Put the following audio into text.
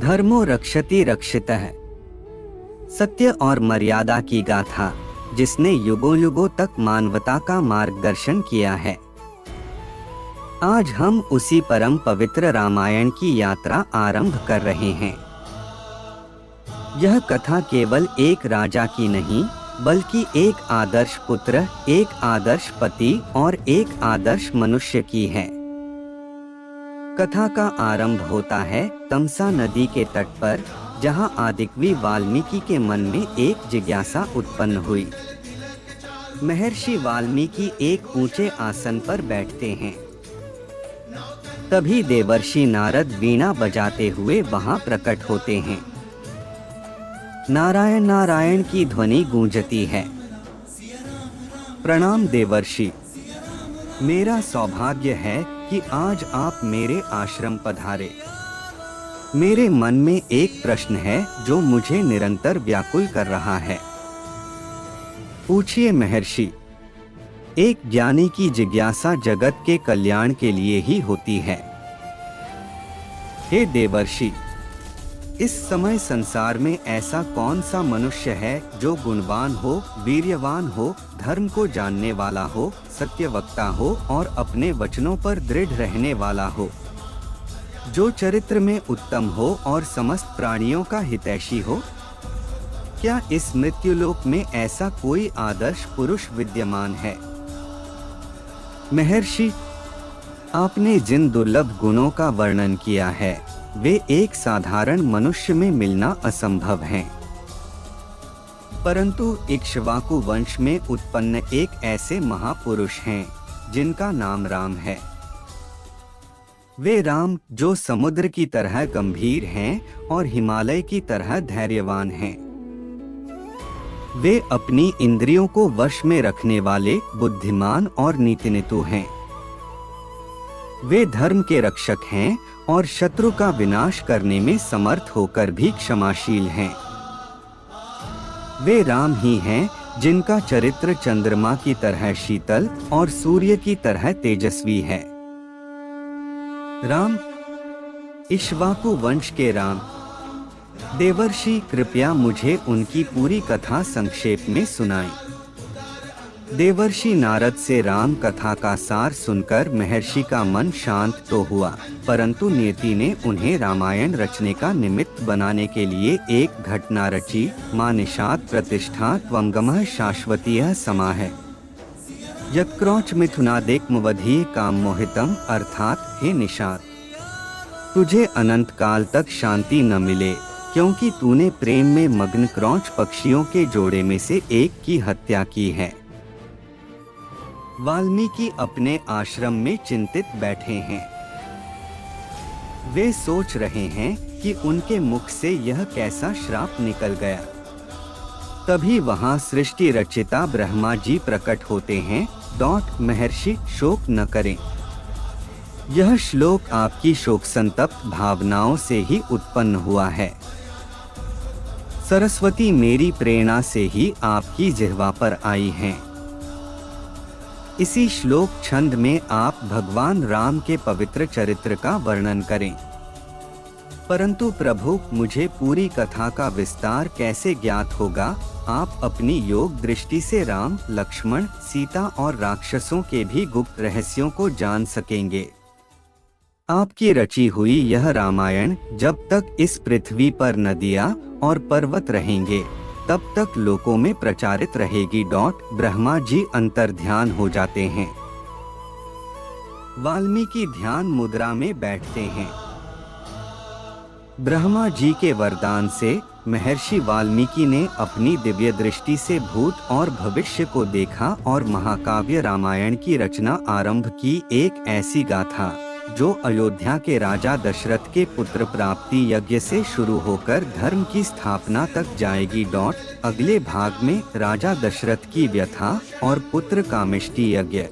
धर्मो रक्षति रक्षितः। सत्य और मर्यादा की गाथा, जिसने युगों युगों तक मानवता का मार्गदर्शन किया है। आज हम उसी परम पवित्र रामायण की यात्रा आरंभ कर रहे हैं। यह कथा केवल एक राजा की नहीं, बल्कि एक आदर्श पुत्र, एक आदर्श पति और एक आदर्श मनुष्य की है। कथा का आरंभ होता है तमसा नदी के तट पर, जहां आदिकवि वाल्मीकि के मन में एक जिज्ञासा उत्पन्न हुई। महर्षि वाल्मीकि एक ऊंचे आसन पर बैठते हैं। तभी देवर्षि नारद वीणा बजाते हुए वहां प्रकट होते हैं। नारायण नारायण की ध्वनि गूंजती है। प्रणाम देवर्षि, मेरा सौभाग्य है कि आज आप मेरे आश्रम पधारे। मेरे मन में एक प्रश्न है जो मुझे निरंतर व्याकुल कर रहा है। पूछिए महर्षि। एक ज्ञानी की जिज्ञासा जगत के कल्याण के लिए ही होती है। हे देवर्षि, इस समय संसार में ऐसा कौन सा मनुष्य है जो गुणवान हो, वीर्यवान हो, धर्म को जानने वाला हो, सत्यवक्ता हो और अपने वचनों पर दृढ़ रहने वाला हो, जो चरित्र में उत्तम हो और समस्त प्राणियों का हितैषी हो? क्या इस मृत्युलोक में ऐसा कोई आदर्श पुरुष विद्यमान है? महर्षि, आपने जिन दुर्लभ गुणों का वर्णन किया है, वे एक साधारण मनुष्य में मिलना असंभव हैं। परंतु इक्ष्वाकु वंश में उत्पन्न एक ऐसे महापुरुष हैं जिनका नाम राम है। वे राम जो समुद्र की तरह गंभीर हैं और हिमालय की तरह धैर्यवान हैं। वे अपनी इंद्रियों को वश में रखने वाले बुद्धिमान और नीतिनितु हैं। वे धर्म के रक्षक हैं और शत्रु का विनाश करने में समर्थ होकर भी क्षमाशील हैं। वे राम ही हैं जिनका चरित्र चंद्रमा की तरह शीतल और सूर्य की तरह तेजस्वी है। राम, इक्ष्वाकु वंश के राम। देवर्षि, कृपया मुझे उनकी पूरी कथा संक्षेप में सुनाएं। देवर्षि नारद से राम कथा का सार सुनकर महर्षि का मन शांत तो हुआ, परंतु नियति ने उन्हें रामायण रचने का निमित्त बनाने के लिए एक घटना रची। मां निषाद प्रतिष्ठा त्वंगमः शाश्वतीयः समाह यत्क्रौच मिथुनादेकमवधीय काम मोहितम, अर्थात हे निषाद, तुझे अनंत काल तक शांति न मिले, क्योंकि तूने प्रेम में मग्न क्रौच पक्षियों के जोड़े में से एक की हत्या की है। वाल्मीकि अपने आश्रम में चिंतित बैठे हैं। वे सोच रहे हैं कि उनके मुख से यह कैसा श्राप निकल गया। तभी वहां सृष्टि रचिता ब्रह्मा जी प्रकट होते हैं। महर्षि, शोक न करें। यह श्लोक आपकी शोक संतप्त भावनाओं से ही उत्पन्न हुआ है। सरस्वती मेरी प्रेरणा से ही आपकी जिह्वा पर आई हैं। इसी श्लोक छंद में आप भगवान राम के पवित्र चरित्र का वर्णन करें। परंतु प्रभु, मुझे पूरी कथा का विस्तार कैसे ज्ञात होगा? आप अपनी योग दृष्टि से राम, लक्ष्मण, सीता और राक्षसों के भी गुप्त रहस्यों को जान सकेंगे। आपकी रची हुई यह रामायण जब तक इस पृथ्वी पर नदियाँ और पर्वत रहेंगे, तब तक लोकों में प्रचारित रहेगी। ब्रह्मा जी अंतर्ध्यान हो जाते हैं। वाल्मीकि ध्यान मुद्रा में बैठते हैं। ब्रह्मा जी के वरदान से महर्षि वाल्मीकि ने अपनी दिव्य दृष्टि से भूत और भविष्य को देखा और महाकाव्य रामायण की रचना आरंभ की। एक ऐसी गाथा जो अयोध्या के राजा दशरथ के पुत्र प्राप्ति यज्ञ से शुरू होकर धर्म की स्थापना तक जाएगी। अगले भाग में राजा दशरथ की व्यथा और पुत्र कामेष्टि यज्ञ।